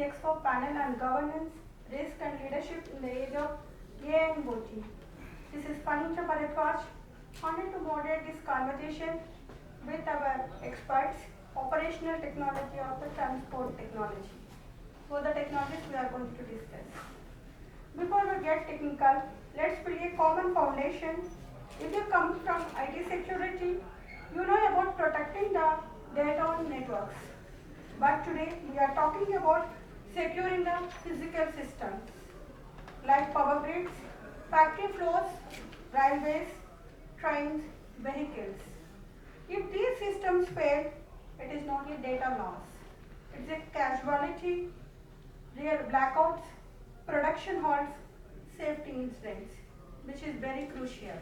Expo panel on governance, risk and leadership in the age of AI and OT. This is Phaneendra Bharadwaj, honored to moderate this conversation with our experts, operational technology of the transport technology. So the technologies we are going to discuss. Before we get technical, let's build a common foundation. If you come from IT security, you know about protecting the data on networks. But today we are talking about securing the physical systems like power grids, factory floors, railways, trains, vehicles. If these systems fail, it is not a data loss. It's a casualty, real blackouts, production halts, safety incidents, which is very crucial.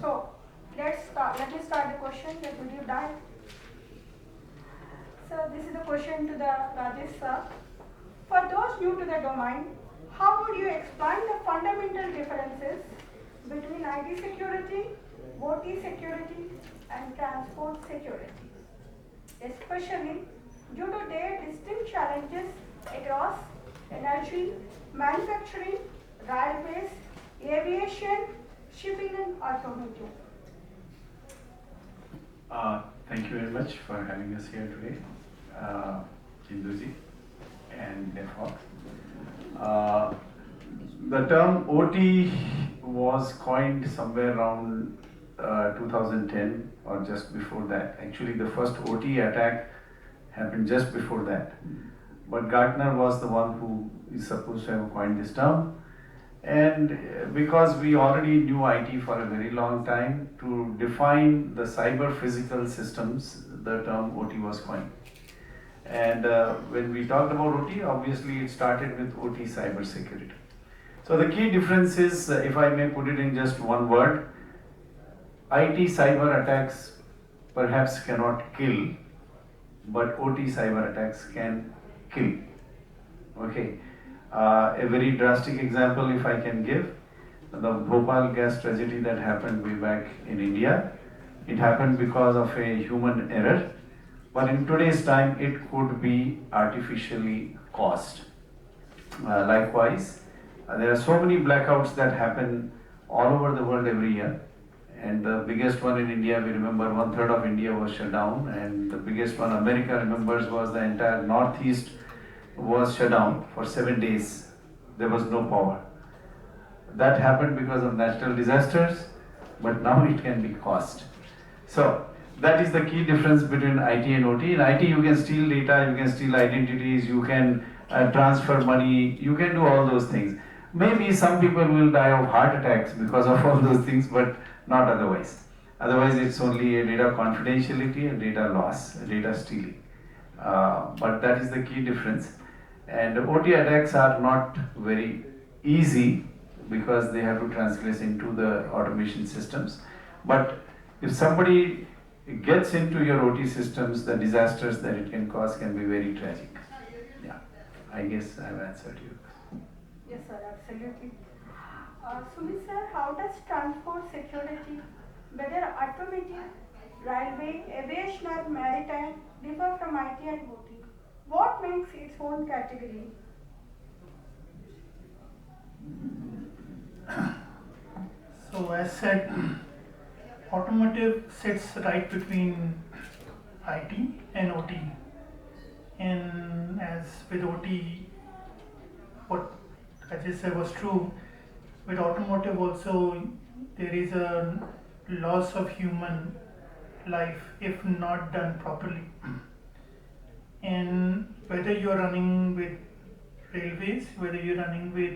So, let me start the question, let me deep dive. So, this is the question to the Rajesh sir. For those new to the domain, how would you explain the fundamental differences between IT security, OT security, and transport security, especially due to their distinct challenges across energy, manufacturing, railways, aviation, shipping, and automotive? Thank you very much for having us here today, Jinduzi and Defok. The term OT was coined somewhere around 2010 or just before that. Actually, the first OT attack happened just before that. But Gartner was the one who is supposed to have coined this term. And because we already knew IT for a very long time, to define the cyber physical systems, the term OT was coined. And when we talked about OT, obviously it started with OT cyber security. So the key difference is, if I may put it in just one word, IT cyber attacks perhaps cannot kill, but OT cyber attacks can kill. Okay. A very drastic example, if I can give, the Bhopal gas tragedy that happened way back in India. It happened because of a human error, but in today's time it could be artificially caused. Likewise, there are so many blackouts that happen all over the world every year, and the biggest one in India, we remember 1/3 of India was shut down, and the biggest one America remembers was the entire Northeast was shut down for 7 days. There was no power. That happened because of natural disasters, but now it can be caused. So that is the key difference between IT and OT. In IT, you can steal data, you can steal identities, you can transfer money, you can do all those things. Maybe some people will die of heart attacks because of all those things, but not otherwise. Otherwise, it's only a data confidentiality and data loss, data stealing. But that is the key difference. And OT attacks are not very easy because they have to translate into the automation systems. But if somebody gets into your OT systems, the disasters that it can cause can be very tragic. Yeah, I guess I've answered you. Yes, sir, absolutely. Sumit sir, how does transport security, whether automotive, railway, aviation or maritime, differ from IT and OT? What makes its own category? So as said, automotive sits right between IT and OT. And as with OT, what I just said was true, with automotive also there is a loss of human life if not done properly. And whether you're running with railways, whether you're running with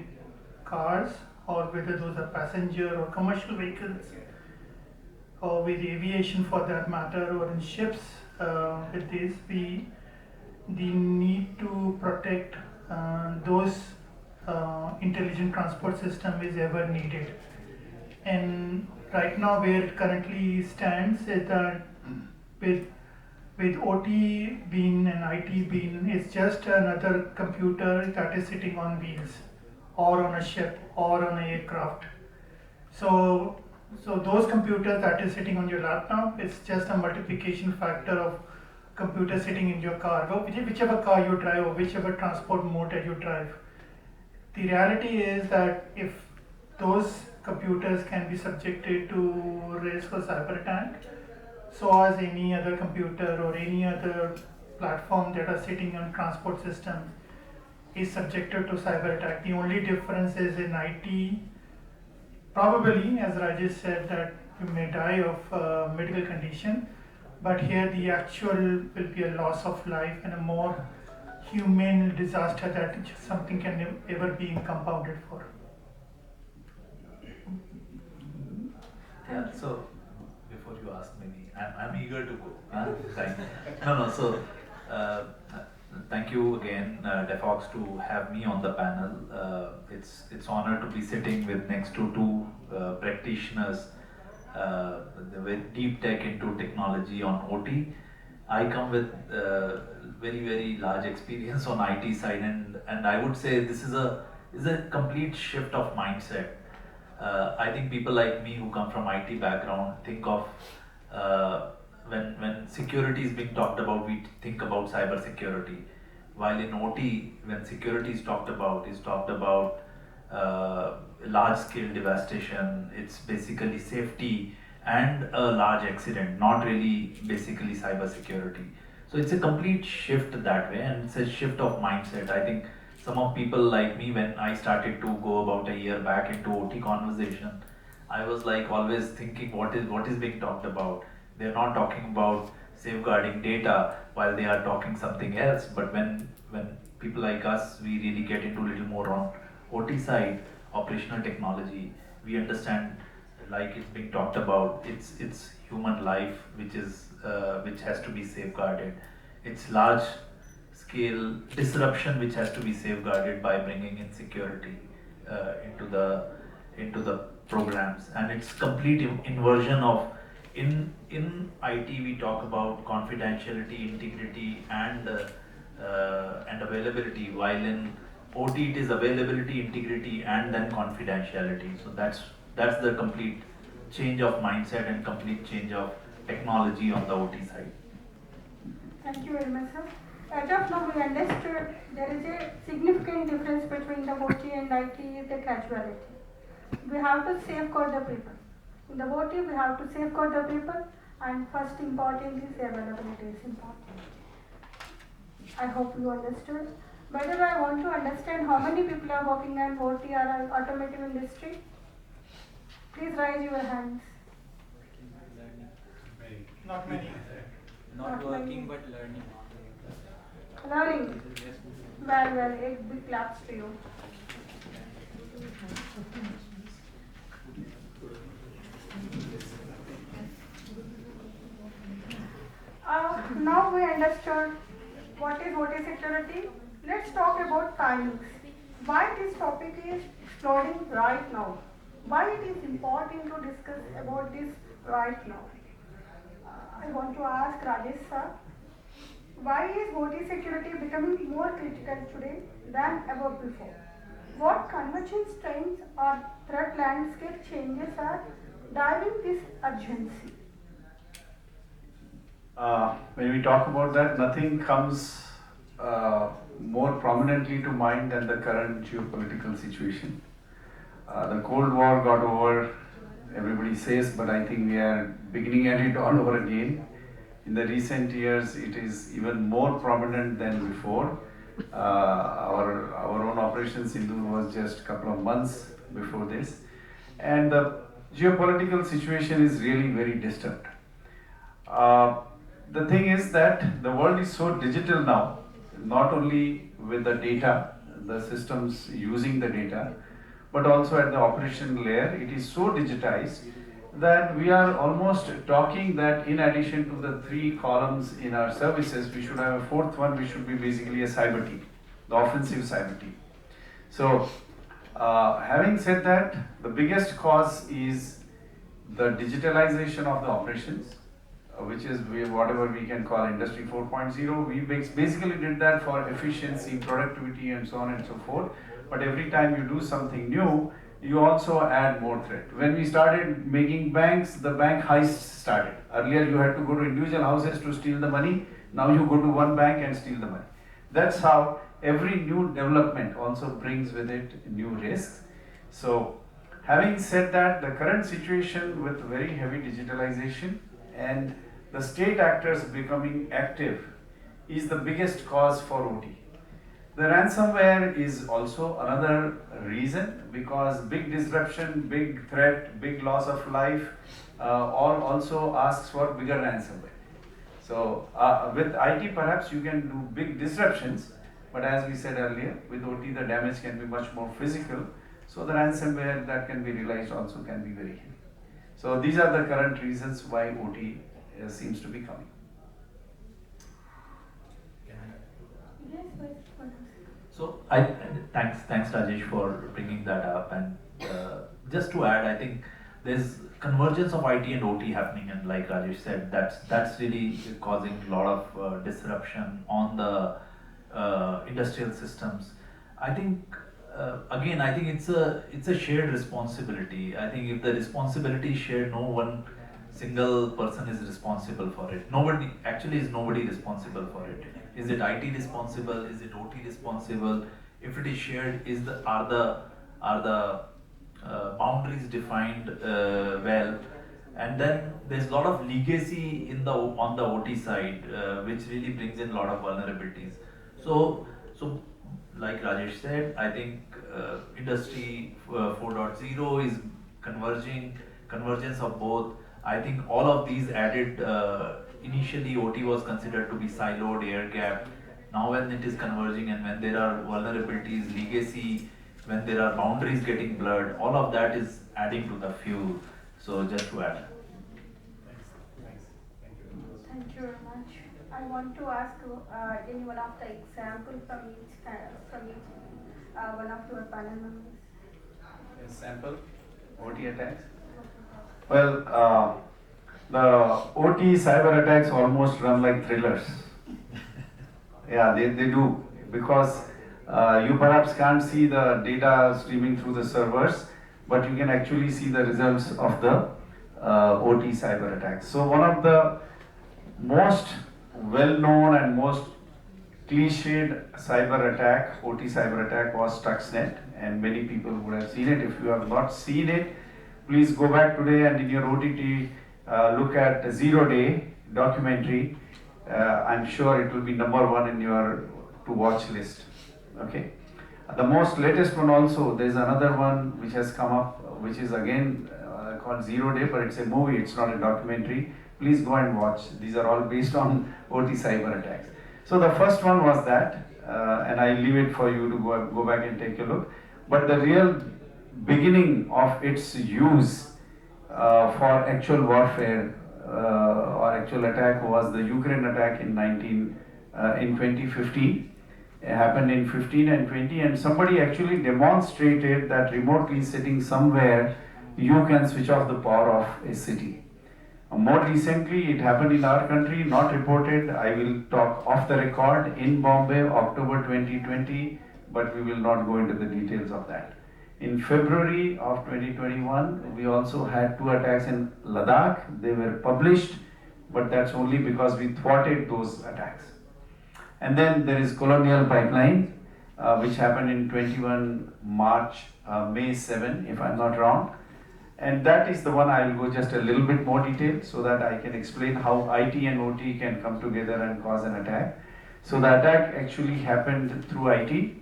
cars, or whether those are passenger or commercial vehicles, or with aviation for that matter, or in ships, with this, the need to protect those intelligent transport system is ever needed. And right now where it currently stands is that with OT being and IT being, it's just another computer that is sitting on wheels or on a ship or on an aircraft. So those computers that is sitting on your laptop, it's just a multiplication factor computer sitting in your car, whichever car you drive or whichever transport mode that you drive. The reality is that if those computers can be subjected to risk or cyber attack, so as any other computer or any other platform that are sitting on transport system is subjected to cyber attack. The only difference is in IT, probably, as Rajesh said, that you may die of medical condition, but here the actual will be a loss of life and a more humane disaster that something can ever be compounded for. Yeah, so before you ask me, I'm eager to go. So uh, thank you again, Defox, to have me on the panel. It's honor to be sitting with next to two practitioners with deep tech into technology on OT. I come with very large experience on IT side, and I would say this is a complete shift of mindset. I think people like me who come from IT background think of when security is being talked about, we think about cyber security. While in OT, when security is talked about large scale devastation. It's basically safety and a large accident, not really basically cyber security. So it's a complete shift that way, and it's a shift of mindset. I think some of people like me, when I started to go about a year back into OT conversation, I was like always thinking what is being talked about. They're not talking about safeguarding data while they are talking something else. But when people like us, we really get into a little more on OT side, operational technology, we understand, like it's being talked about, it's human life which has to be safeguarded. It's large scale disruption which has to be safeguarded by bringing in security into the programs, and it's complete inversion of in IT we talk about confidentiality, integrity, and availability, while in OT it is availability, integrity, and then confidentiality. So that's the complete change of mindset and complete change of technology on the OT side. Thank you very much, sir. As of now, we understood there is a significant difference between the OT and IT is the casualty. We have to safeguard the people. In the OT, we have to safeguard the people, and first important is availability is important. I hope you understood. By the way, I want to understand how many people are working on OT or automotive industry. Please raise your hands. Not many. Not working but learning. Learning. Well, a big claps to you. Now we understood what is OT security. Let's talk about timings. Why this topic is exploding right now? Why it is important to discuss about this right now? I want to ask Rajesh sir, why is OT security becoming more critical today than ever before? What convergence trends or threat landscape changes are driving this urgency? When we talk about that, nothing comes more prominently to mind than the current geopolitical situation. The Cold War got over, everybody says, but I think we are beginning at it all over again. In the recent years, it is even more prominent than before. Our own Operation Sindhu was just a couple of months before this, and the geopolitical situation is really very disturbed. The thing is that the world is so digital now, not only with the data, the systems using the data, but also at the operation layer. It is so digitized that we are almost talking that in addition to the 3 columns in our services, we should have a 4th one, which should be basically a cyber team, the offensive cyber team. So, having said that, the biggest cause is the digitalization of the operations, which is whatever we can call Industry 4.0. We basically did that for efficiency, productivity, and so on and so forth. But every time you do something new, you also add more threat. When we started making banks, the bank heist started. Earlier you had to go to individual houses to steal the money. Now you go to one bank and steal the money. That's how every new development also brings with it new risks. So, having said that, the current situation with very heavy digitalization and the state actors becoming active is the biggest cause for OT. The ransomware is also another reason, because big disruption, big threat, big loss of life all also asks for bigger ransomware. So with IT perhaps you can do big disruptions, but as we said earlier, with OT the damage can be much more physical. So the ransomware that can be realized also can be very heavy. So these are the current reasons why OT seems to be coming. Yes, but So thanks Rajesh for bringing that up, and just to add, I think there's convergence of IT and OT happening, and like Rajesh said, that's really causing a lot of disruption on the industrial systems. I think again, I think it's a shared responsibility. I think if the responsibility is shared, no one single person is responsible for it. Nobody responsible for it. Is it IT responsible? Is it OT responsible? If it is shared, are the boundaries defined well? And then there's a lot of legacy on the OT side, which really brings in a lot of vulnerabilities. So like Rajesh said, I think industry 4.0 is convergence of both. I think all of these added, initially OT was considered to be siloed, air gapped. Now when it is converging and when there are vulnerabilities, legacy, when there are boundaries getting blurred, all of that is adding to the fuel. So just to add. thank you very much. I want to ask any one of the example from each one of your panel members. Sample OT attacks. Well, the OT cyber attacks almost run like thrillers. Yeah, they do, because you perhaps can't see the data streaming through the servers, but you can actually see the results of the OT cyber attacks. So one of the most well-known and most cliched cyber attack, OT cyber attack, was Stuxnet, and many people would have seen it. If you have not seen it, please go back today and in your OTT look at Zero Day documentary. I'm sure it will be number one in your to watch list. Okay. The most latest one also, there's another one which has come up, which is again called Zero Day, but it's a movie, it's not a documentary. Please go and watch. These are all based on OT cyber attacks. So the first one was that, and I leave it for you to go back and take a look. But the real beginning of its use for actual warfare or actual attack was the Ukraine attack in 2015. It happened in 15 and 20, and somebody actually demonstrated that remotely sitting somewhere you can switch off the power of a city. More recently, it happened in our country, not reported. I will talk off the record in Bombay, October 2020, but we will not go into the details of that. In February of 2021, we also had 2 attacks in Ladakh. They were published, but that's only because we thwarted those attacks. And then there is Colonial Pipeline, which happened in 21 March, May 7, if I'm not wrong. And that is the one I will go just a little bit more detail so that I can explain how IT and OT can come together and cause an attack. So the attack actually happened through IT.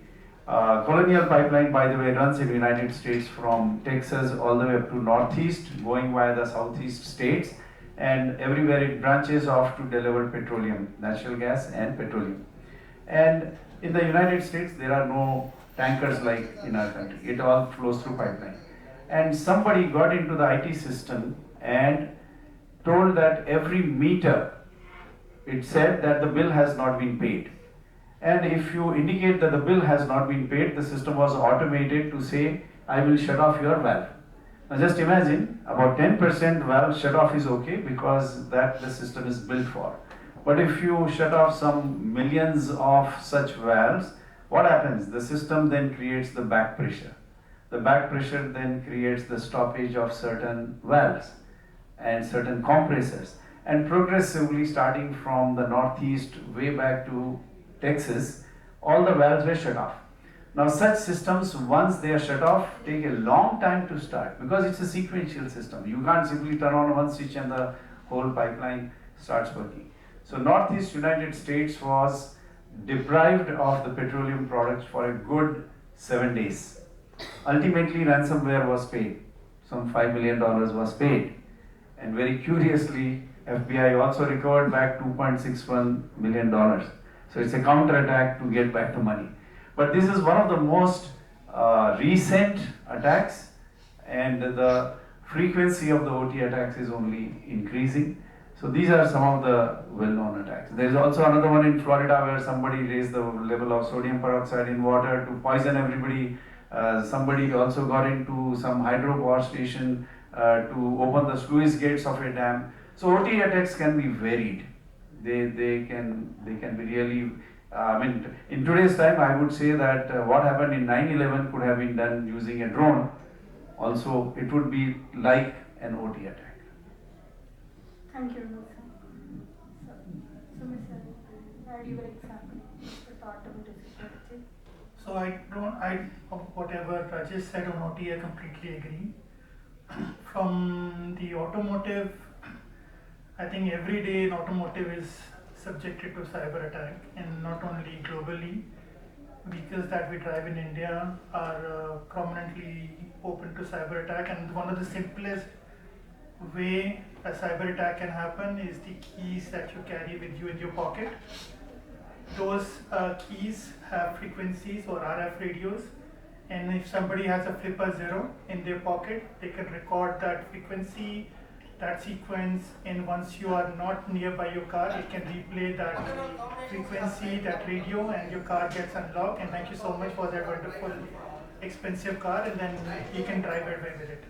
Colonial Pipeline, by the way, runs in the United States from Texas all the way up to Northeast, going via the Southeast states, and everywhere it branches off to deliver petroleum, natural gas and petroleum. And in the United States, there are no tankers like in our country. It all flows through pipeline. And somebody got into the IT system and told that every meter, it said that the bill has not been paid. And if you indicate that the bill has not been paid, the system was automated to say, I will shut off your valve. Now just imagine, about 10% valve shut off is okay because that the system is built for. But if you shut off some millions of such valves, what happens? The system then creates the back pressure. The back pressure then creates the stoppage of certain valves and certain compressors. and progressively starting from the northeast way back to Texas, all the valves were shut off. Now such systems, once they are shut off, take a long time to start because it's a sequential system. You can't simply turn on one switch and the whole pipeline starts working. So Northeast United States was deprived of the petroleum products for a good 7 days. Ultimately, ransomware was paid. Some $5 million was paid. And very curiously, FBI also recovered back $2.61 million. So it's a counterattack to get back the money. But this is one of the most recent attacks, and the frequency of the OT attacks is only increasing. So these are some of the well-known attacks. There is also another one in Florida where somebody raised the level of sodium peroxide in water to poison everybody. Somebody also got into some hydropower station to open the sluice gates of a dam. So OT attacks can be varied. They can be really. In today's time, I would say that what happened in 9/11 could have been done using a drone. Also, it would be like an OT attack. Thank you, sir. Sumit sir, add your example. The thought about security. So whatever Rajesh said on OT, I completely agree. From the automotive, I think every day in automotive is subjected to cyber attack, and not only globally. Vehicles that we drive in India are prominently open to cyber attack, and one of the simplest way a cyber attack can happen is the keys that you carry with you in your pocket. Those keys have frequencies or RF radios, and if somebody has a flipper 0 in their pocket, they can record that frequency, that sequence, and once you are not nearby your car, it can replay that frequency, that radio, and your car gets unlocked, and thank you so much for that wonderful expensive car, and then you can drive away with it.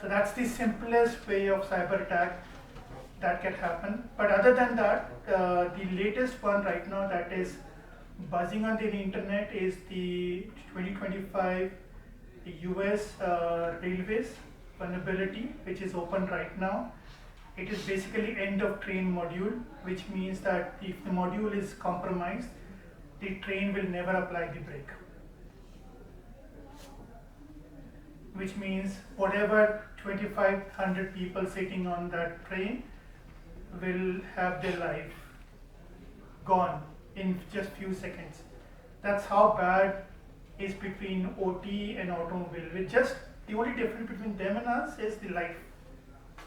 So that's the simplest way of cyber attack that can happen. But other than that, the latest one right now that is buzzing on the internet is the 2025 US Railways vulnerability, which is open right now. It is basically end of train module, which means that if the module is compromised, the train will never apply the brake. Which means whatever 2,500 people sitting on that train will have their life gone in just few seconds. That's how bad is between OT and automobile. With just the only difference between them and us is the life.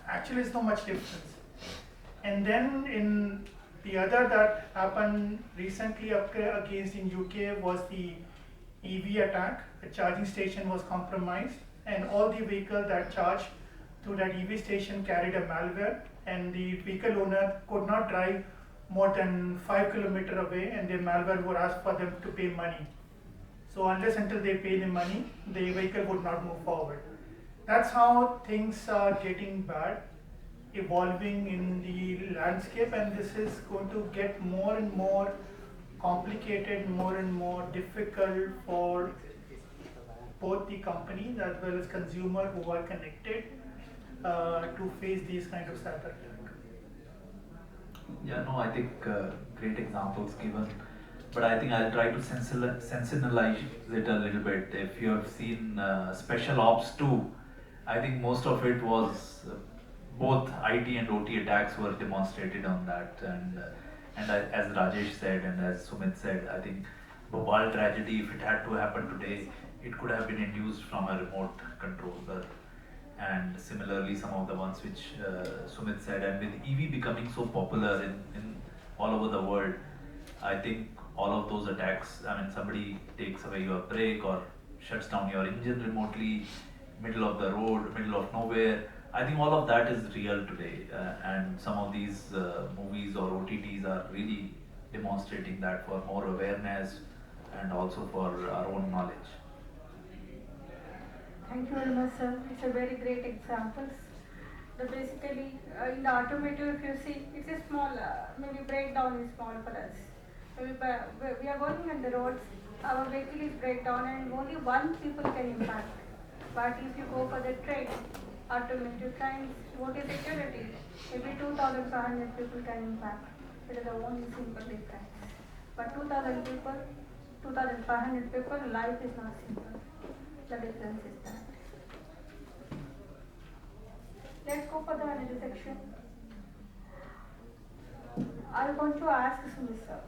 Actually, there's not much difference. And then in the other that happened recently against in UK was the EV attack. The charging station was compromised, and all the vehicles that charged through that EV station carried a malware, and the vehicle owner could not drive more than 5 kilometers away, and the malware would ask for them to pay money. So unless until they pay the money, the vehicle would not move forward. That's how things are getting bad, evolving in the landscape, and this is going to get more and more complicated, more and more difficult for both the companies as well as consumers who are connected to face these kind of cyber attack. Yeah, no, I think great examples given, but I think I'll try to sensationalize it a little bit. If you have seen Special Ops 2, I think most of it was both IT and OT attacks were demonstrated on that, and as Rajesh said and as Sumit said, I think Bhopal tragedy, if it had to happen today, it could have been induced from a remote controller. And similarly, some of the ones which Sumit said, and with EV becoming so popular in all over the world, I think all of those attacks, I mean, somebody takes away your brake or shuts down your engine remotely, middle of the road, middle of nowhere. I think all of that is real today, and some of these movies or OTTs are really demonstrating that for more awareness and also for our own knowledge. Thank you very much, sir. It's a very great examples. But basically, in the automotive, if you see, it's a small, maybe breakdown is small for us. Maybe we are working on the roads, our vehicle is breakdown and only one people can impact. But if you go for the train, automotive crimes, what is security? Maybe 2,500 people can impact. It is a only simple difference. But 2,000 people, 2,500 people, life is not simple. The difference is that. Let's go for the another section. I want to ask Sumit sir.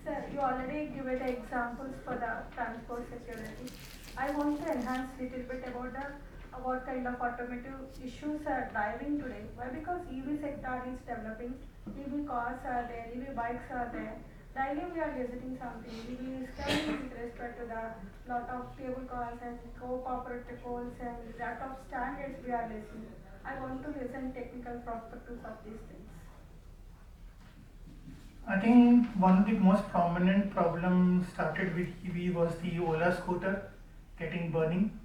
Sir, you already given the examples for the transport security. I want to enhance little bit about the what kind of automotive issues are driving today. Why? Because EV sector is developing. EV cars are there, EV bikes are there. Daily we are visiting something. EV is coming with respect to the lot of cable cars and co-operative poles and lot of standards we are listening. I want to listen technical perspectives of these things. I think one of the most prominent problems started with EV was the Ola scooter getting burning.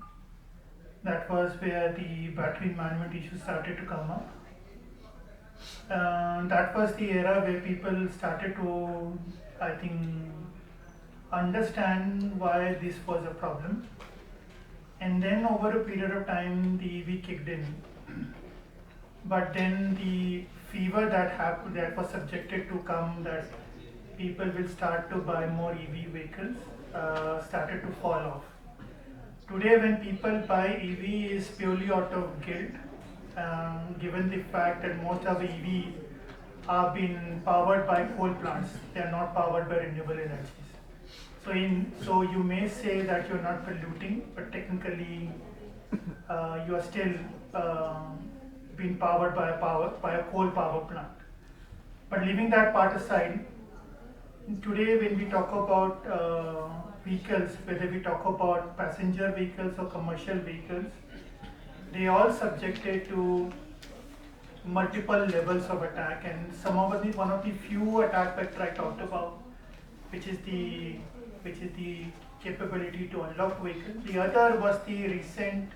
That was where the battery management issues started to come up. That was the era where people started to, I think, understand why this was a problem. And then over a period of time, the EV kicked in. But then the fever that was subjected to come, that people will start to buy more EV vehicles, started to fall off. Today, when people buy EV, is purely out of guilt, given the fact that most of the EVs are being powered by coal plants. They are not powered by renewable energies. So you may say that you're not polluting, but technically you are still being powered by a coal power plant. But leaving that part aside, today when we talk about vehicles, whether we talk about passenger vehicles or commercial vehicles, they all subjected to multiple levels of attack, and one of the few attack vector I talked about, which is the capability to unlock vehicle. The other was the recent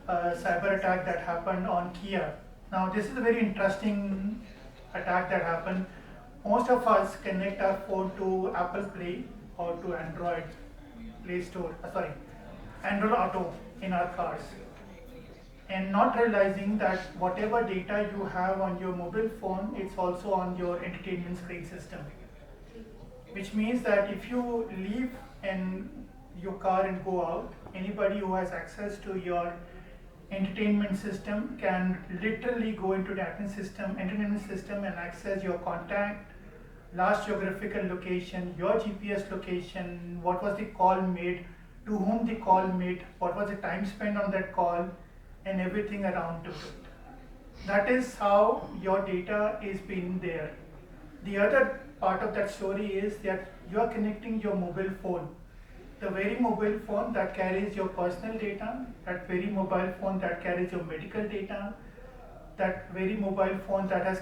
cyber attack that happened on Kia. Now this is a very interesting attack that happened. Most of us connect our phone to Apple Play or to Android Play Store, Android Auto in our cars, and not realizing that whatever data you have on your mobile phone, it's also on your entertainment screen system. Which means that if you leave your car and go out, anybody who has access to your entertainment system can literally go into the entertainment system and access your contact, last geographical location, your GPS location, what was the call made, to whom the call made, what was the time spent on that call, and everything around to it. That is how your data is being there. The other part of that story is that you are connecting your mobile phone. The very mobile phone that carries your personal data, that very mobile phone that carries your medical data, that very mobile phone that has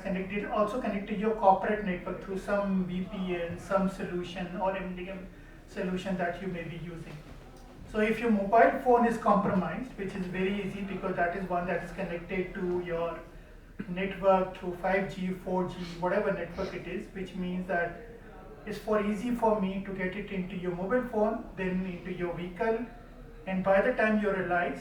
also connected your corporate network through some VPN, some solution or MDM solution that you may be using. So if your mobile phone is compromised, which is very easy because that is one that is connected to your network through 5G, 4G, whatever network it is, which means that it's easy for me to get it into your mobile phone, then into your vehicle, and by the time you realize,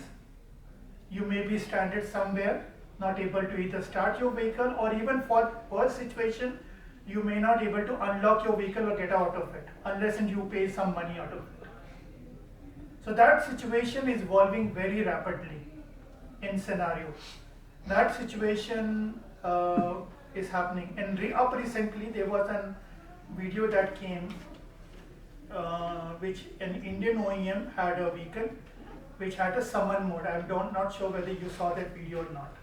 you may be stranded somewhere, not able to either start your vehicle, or even for worst situation, you may not able to unlock your vehicle or get out of it, unless and you pay some money out of it. So that situation is evolving very rapidly in scenarios. That situation is happening. And recently there was a video that came which an Indian OEM had a vehicle which had a summon mode. I'm not sure whether you saw that video or not.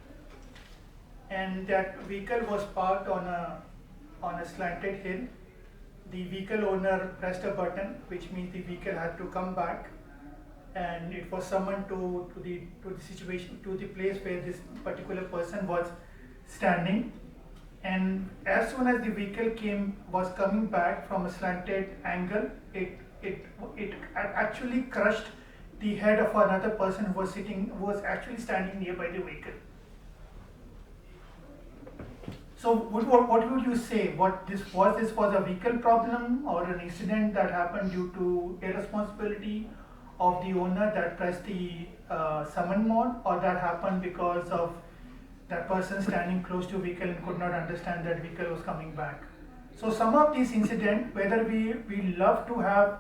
And that vehicle was parked on a slanted hill. The vehicle owner pressed a button, which means the vehicle had to come back, and it was summoned to the situation, to the place where this particular person was standing. And as soon as the vehicle was coming back from a slanted angle, it actually crushed the head of another person who was actually standing nearby the vehicle. So what would you say? This was a vehicle problem or an incident that happened due to irresponsibility, of the owner that pressed the summon mode, or that happened because of that person standing close to vehicle and could not understand that vehicle was coming back. So some of these incidents, whether we love to have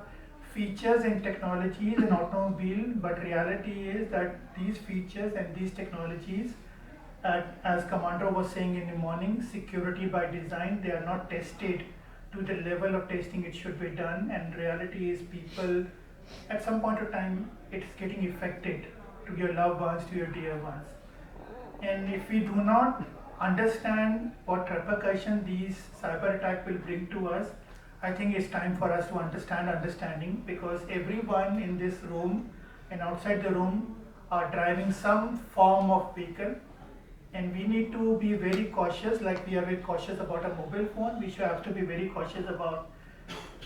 features and technologies in automobile, but reality is that these features and these technologies, as Commander was saying in the morning, security by design, they are not tested to the level of testing it should be done, and reality is people at some point of time it's getting affected to your loved ones, to your dear ones. And if we do not understand what repercussion these cyber attack will bring to us, I think it's time for us to understanding, because everyone in this room and outside the room are driving some form of vehicle, and we need to be very cautious. Like we are very cautious about a mobile phone, we should have to be very cautious about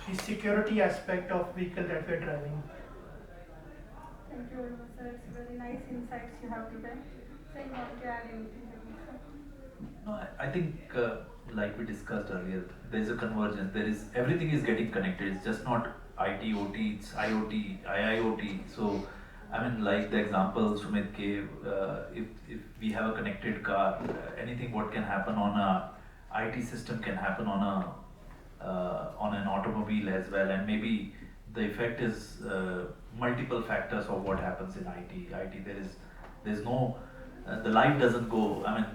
the security aspect of vehicle that we're driving. Thank you very much, sir. It's very nice insights you have given. So you want to add anything? No, I think like we discussed earlier, there is a convergence. There is everything is getting connected. It's just not IT, OT, it's IoT, IIoT. So, I mean, like the example Sumit gave, if we have a connected car, anything what can happen on a IT system can happen on an automobile as well, and maybe the effect is multiple factors of what happens in IT. There's no the life doesn't go. I mean,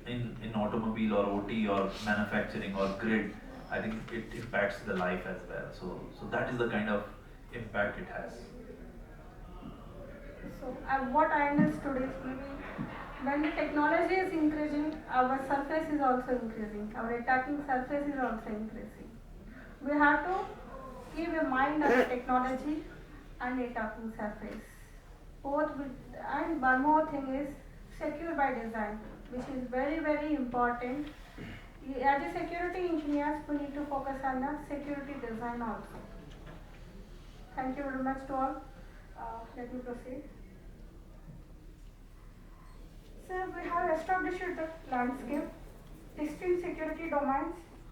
in automobile or OT or manufacturing or grid, I think it impacts the life as well. So that is the kind of impact it has. So what I understood is maybe when the technology is increasing, our surface is also increasing. Our attacking surface is also increasing. We have to keep in mind of the technology and attacking surface. Both with, and one more thing is secure by design, which is very, very important. As a security engineers, we need to focus on the security design also. Thank you very much to all. Let me proceed. So we have established the landscape, distinct security domains,